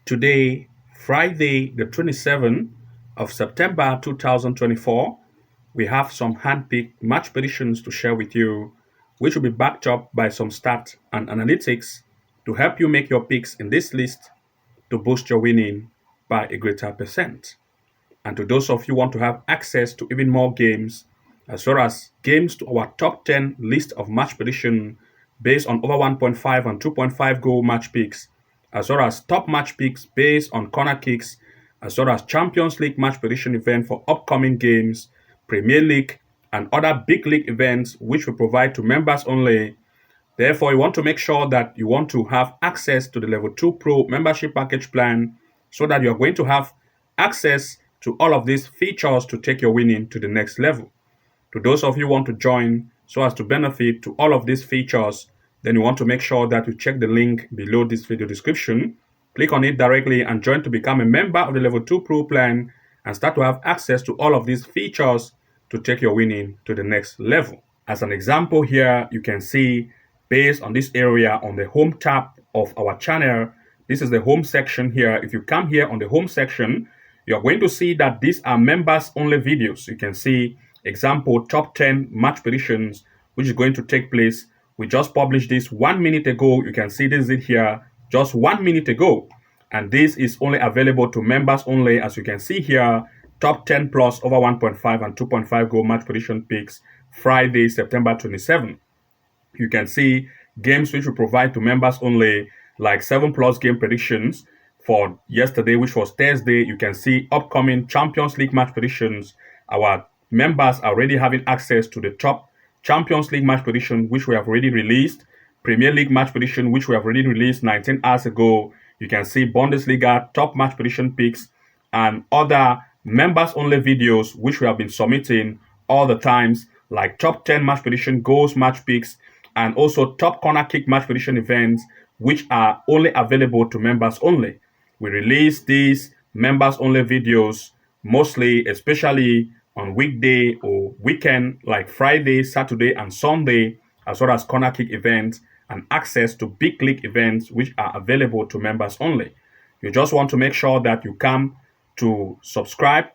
Today, Friday, the 27th of September 2024, we have some hand-picked match predictions to share with you, which will be backed up by some stats and analytics to help you make your picks in this list to boost your winning by a greater percent. And to those of you who want to have access to even more games, as well as games to our top 10 list of match prediction based on over 1.5 and 2.5 goal match picks, as well as top match picks based on corner kicks, as well as Champions League match prediction event for upcoming games, Premier League, and other big league events which we provide to members only. Therefore, you want to make sure that you want to have access to the Level 2 Pro membership package plan so that you're going to have access to all of these features to take your winning to the next level. To those of you who want to join so as to benefit to all of these features, then you want to make sure that you check the link below this video description, click on it directly and join to become a member of the Level 2 Pro plan and start to have access to all of these features to take your winning to the next level. As an example here, you can see based on this area on the home tab of our channel, this is the home section here. If you come here on the home section, you're going to see that these are members only videos. You can see example top 10 match predictions, which is going to take place. We just published this 1 minute ago. You can see this is it here just 1 minute ago. And this is only available to members only. As you can see here, top 10 plus over 1.5 and 2.5 goal match prediction picks, Friday, September 27. You can see games which we provide to members only, like 7+ game predictions for yesterday, which was Thursday. You can see upcoming Champions League match predictions. Our members are already having access to the top Champions League match prediction, which we have already released. Premier League match prediction, which we have already released 19 hours ago. You can see Bundesliga top match prediction picks and other members only videos, which we have been submitting all the times, like top 10 match prediction goals match picks, and also top corner kick match prediction events, which are only available to members only. We release these members only videos mostly, especially on weekday or weekend, like Friday, Saturday, and Sunday, as well as corner kick events and access to big league events, which are available to members only. You just want to make sure that you come to subscribe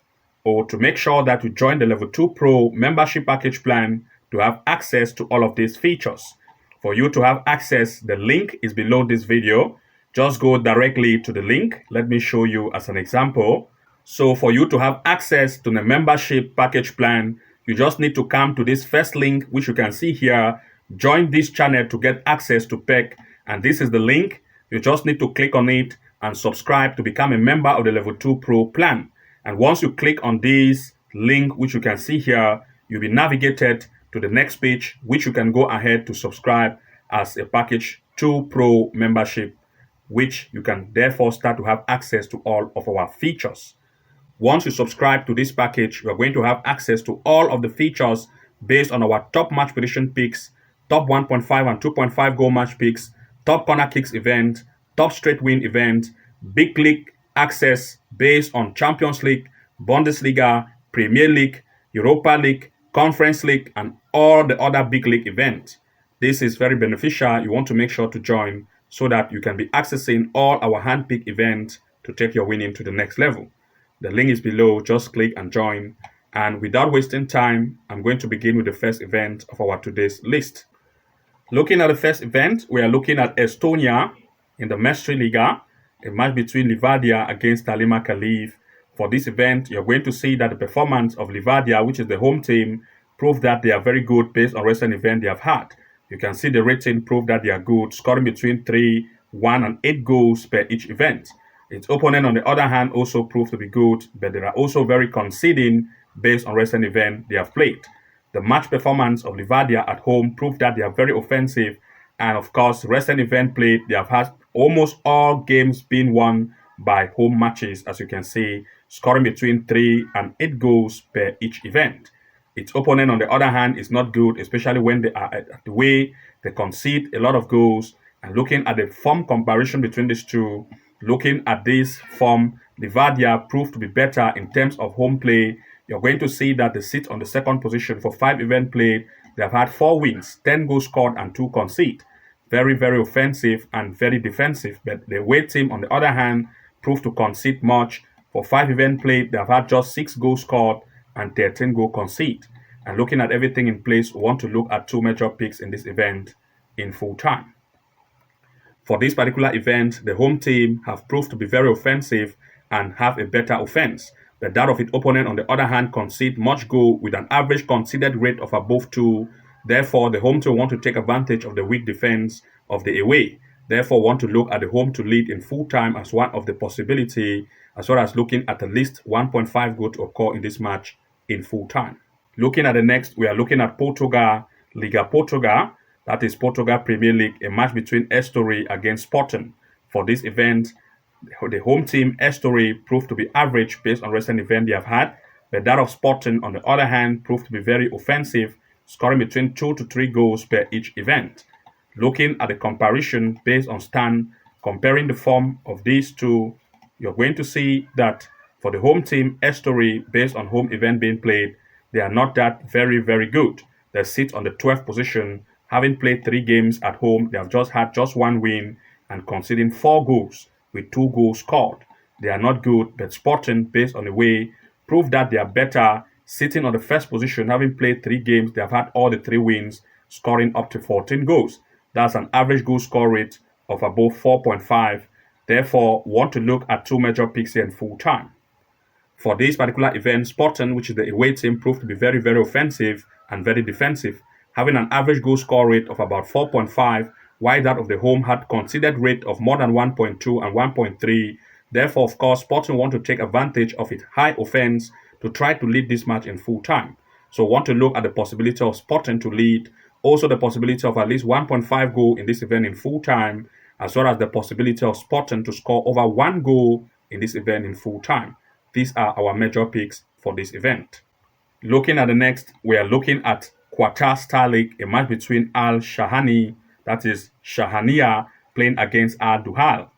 or to make sure that you join the Level 2 Pro membership package plan to have access to all of these features. For you to have access, the link is below this video. Just go directly to the link. Let me show you as an example. So for you to have access to the membership package plan, you just need to come to this first link, which you can see here. Join this channel to get access to PEC. And this is the link. You just need to click on it and subscribe to become a member of the Level 2 Pro plan. And once you click on this link, which you can see here, you'll be navigated to the next page, which you can go ahead to subscribe as a package 2 Pro membership, which you can therefore start to have access to all of our features. Once you subscribe to this package, you are going to have access to all of the features based on our top match prediction picks, top 1.5 and 2.5 goal match picks, top corner kicks event, top straight win event, big league access based on Champions League, Bundesliga, Premier League, Europa League, Conference League, and all the other big league events. This is very beneficial. You want to make sure to join so that you can be accessing all our hand-picked events to take your winning to the next level. The link is below. Just click and join. And without wasting time, I'm going to begin with the first event of our today's list. Looking at the first event, we are looking at Estonia in the Mestre Liga, a match between Livadia against Talima Kaliv. For this event, you're going to see that the performance of Livadia, which is the home team, proved that they are very good based on recent events they have had. You can see the rating prove that they are good, scoring between 3, 1, and 8 goals per each event. Its opponent, on the other hand, also proved to be good, but they are also very conceding based on recent events they have played. The match performance of Livadia at home proved that they are very offensive, and of course, recent event played, they have had almost all games being won by home matches, as you can see, scoring between 3 and 8 goals per each event. Its opponent, on the other hand, is not good, especially when they are at the way they concede a lot of goals. And looking at the form comparison between these two, looking at this form, Livadia proved to be better in terms of home play. You're going to see that they sit on the second position for 5 events played. They have had 4 wins, 10 goals scored, and 2 conceded. Very, very offensive and very defensive. But the away team, on the other hand, proved to concede much. For 5 events played, they have had just 6 goals scored and 13 goals conceded. And looking at everything in place, we want to look at 2 major picks in this event in full time. For this particular event, the home team have proved to be very offensive and have a better offense. But that of its opponent, on the other hand, concede much goal with an average conceded rate of above 2. Therefore, the home team want to take advantage of the weak defense of the away. Therefore, want to look at the home to lead in full time as one of the possibility, as well as looking at least 1.5 goal to occur in this match in full time. Looking at the next, we are looking at Portugal, Liga Portugal, that is Portugal Premier League, a match between Estoril against Sporting. For this event, the home team Estoril proved to be average based on recent events they have had, but that of Sporting, on the other hand, proved to be very offensive, scoring between 2 to 3 goals per each event. Looking at the comparison based on stand, comparing the form of these two, you're going to see that for the home team Estoril, based on home event being played, they are not that very good. They sit on the 12th position, having played 3 games at home. They have just had just 1 win and conceding 4 goals with 2 goals scored. They are not good, but Sporting, based on the way, proved that they are better, sitting on the first position, having played 3 games. They have had all the 3 wins, scoring up to 14 goals. That's an average goal score rate of above 4.5. Therefore, want to look at 2 major picks here in full time. For this particular event, Sporting, which is the away team, proved to be very offensive and very defensive, having an average goal score rate of about 4.5, while that of the home had conceded rate of more than 1.2 and 1.3. Therefore, of course, Sporting want to take advantage of its high offense to try to lead this match in full time. So want to look at the possibility of Sporting to lead, also the possibility of at least 1.5 goal in this event in full time, as well as the possibility of Sporting to score over 1 goal in this event in full time. These are our major picks for this event. Looking at the next, we are looking at Qatar Star League, a match between Al Shahani, that is Shahania, playing against Al Duhal.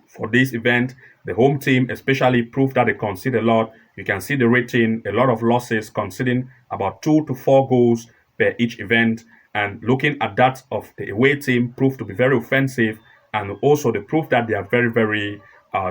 For this event, the home team especially proved that they concede a lot. You can see the rating, a lot of losses, conceding about 2 to 4 goals per each event. And looking at that of the away team, proved to be very offensive, and also the proof that they are very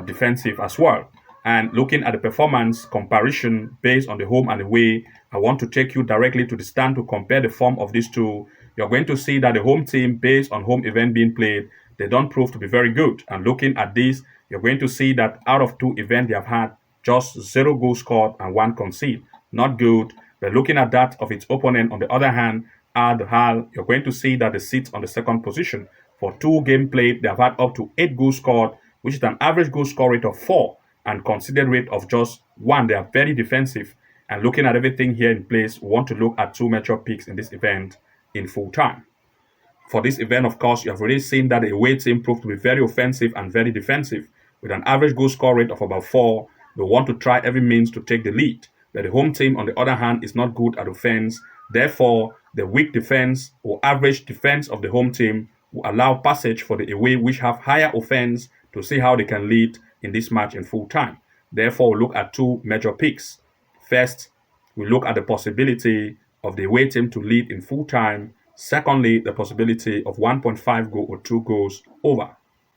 defensive as well. And looking at the performance comparison based on the home and away, I want to take you directly to the stand to compare the form of these two. You're going to see that the home team, based on home event being played, they don't prove to be very good. And looking at this, you're going to see that out of 2 events they have had, just 0 goals scored and 1 conceded. Not good. But looking at that of its opponent, on the other hand, Al Duhal, you're going to see that they sit on the 2nd position. For 2 games played, they have had up to 8 goals scored, which is an average goal score rate of 4 and conceded rate of just 1. They are very defensive. And looking at everything here in place, we want to look at 2 major picks in this event in full time. For this event, of course, you have already seen that the away team proved to be very offensive and very defensive. With an average goal score rate of about 4, they want to try every means to take the lead. But the home team, on the other hand, is not good at offense. Therefore, the weak defense or average defense of the home team will allow passage for the away, which have higher offense, to see how they can lead in this match in full time. Therefore, we look at 2 major picks. First, we look at the possibility of the away team to lead in full time. Secondly, the possibility of 1.5 goal or 2 goals over.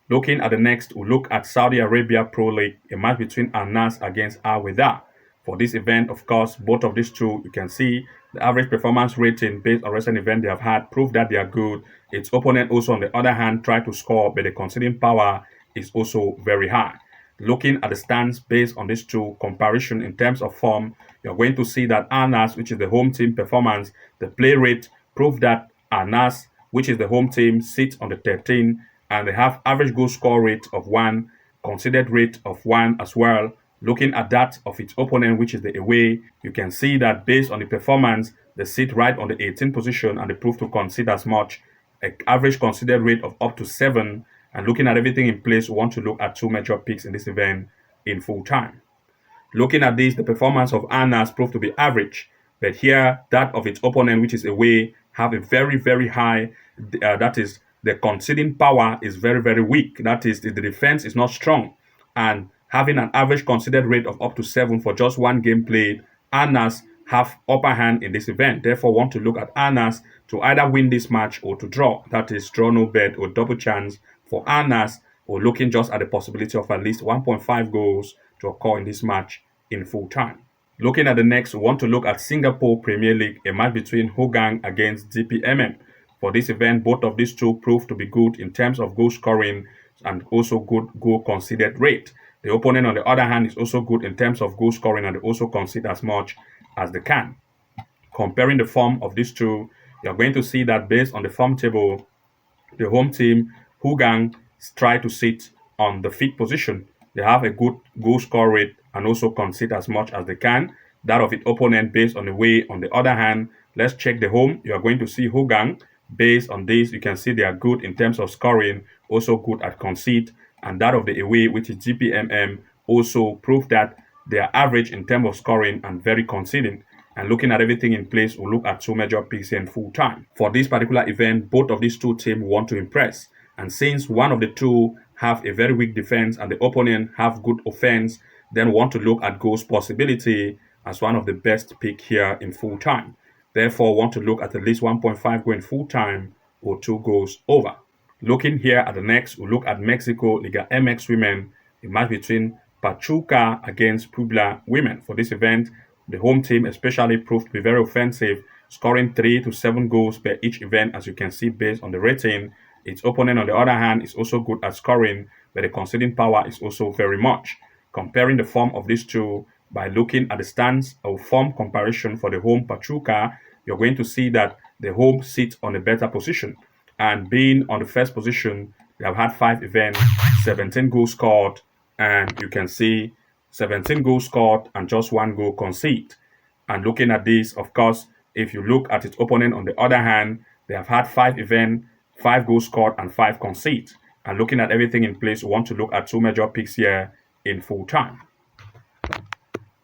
Looking at the next, we look at Saudi Arabia Pro League, a match between Al Nas against Al Weda. For this event, of course, both of these two, you can see the average performance rating based on recent event they have had prove that they are good. Its opponent also, on the other hand, tried to score, but the conceding power is also very high. Looking at the stands based on these two comparison in terms of form, you're going to see that Al Nas, which is the home team performance, the play rate proved that Al Nas, which is the home team, sits on the 13, and they have average goal score rate of 1, conceded rate of 1 as well. Looking at that of its opponent, which is the away, you can see that based on the performance, they sit right on the 18th position and they prove to concede as much, an average conceded rate of up to 7. And looking at everything in place, we want to look at 2 major picks in this event in full time. Looking at this, the performance of Al Nas proved to be average, but here that of its opponent, which is away, have a very high, that is, the conceding power is very weak. That is, the defense is not strong. And having an average conceded rate of up to 7 for just 1 game played, Al Nas have upper hand in this event. Therefore, want to look at Al Nas to either win this match or to draw. That is, draw no bet or double chance for Al Nas or looking just at the possibility of at least 1.5 goals to occur in this match in full time. Looking at the next, we want to look at Singapore Premier League, a match between Hougang against DPMM. For this event, both of these two proved to be good in terms of goal scoring and also good goal conceded rate. The opponent, on the other hand, is also good in terms of goal scoring and they also concede as much as they can. Comparing the form of these two, you're going to see that based on the form table, the home team, Hougang, try to sit on the fifth position. They have a good goal score rate and also concede as much as they can. That of its opponent based on the way. On the other hand, let's check the home. You are going to see Hougang. Based on this, you can see they are good in terms of scoring, also good at concede. And that of the away, which is GPMM, also prove that they are average in terms of scoring and very conceding. And looking at everything in place, we'll look at two major picks in full time. For this particular event, both of these two teams want to impress. And since one of the two have a very weak defense and the opponent have good offense, then want to look at goals possibility as one of the best pick here in full time. Therefore, want to look at least 1.5 goal in full time or 2 goals over. Looking here at the next, we'll look at Mexico Liga MX Women, a match between Pachuca against Puebla Women. For this event, the home team especially proved to be very offensive, scoring 3 to 7 goals per each event, as you can see based on the rating. Its opponent, on the other hand, is also good at scoring, but the conceding power is also very much. Comparing the form of these two by looking at the stance of form comparison for the home Pachuca, you're going to see that the home sits on a better position. And being on the first position, they have had 5 events, 17 goals scored, and you can see 17 goals scored and just 1 goal conceded. And looking at this, of course, if you look at its opponent on the other hand, they have had 5 events, 5 goals scored and 5 conceded. And looking at everything in place, we want to look at 2 major picks here in full time.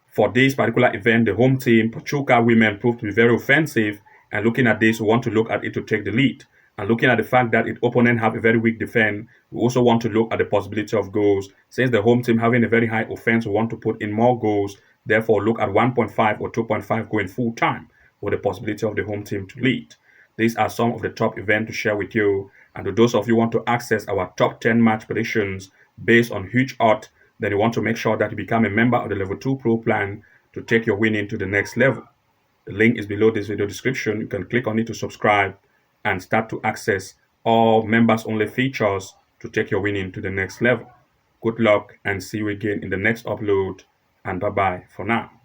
For this particular event, the home team, Pachuca Women, proved to be very offensive. And looking at this, we want to look at it to take the lead. And looking at the fact that its opponent have a very weak defense, we also want to look at the possibility of goals. Since the home team having a very high offense, we want to put in more goals. Therefore, look at 1.5 or 2.5 going full time with the possibility of the home team to lead. These are some of the top events to share with you. And to those of you who want to access our top 10 match predictions based on huge odds, then you want to make sure that you become a member of the Level 2 Pro plan to take your winning to the next level. The link is below this video description. You can click on it to subscribe and start to access all members only features to take your winning to the next level. Good luck and see you again in the next upload, and bye bye for now.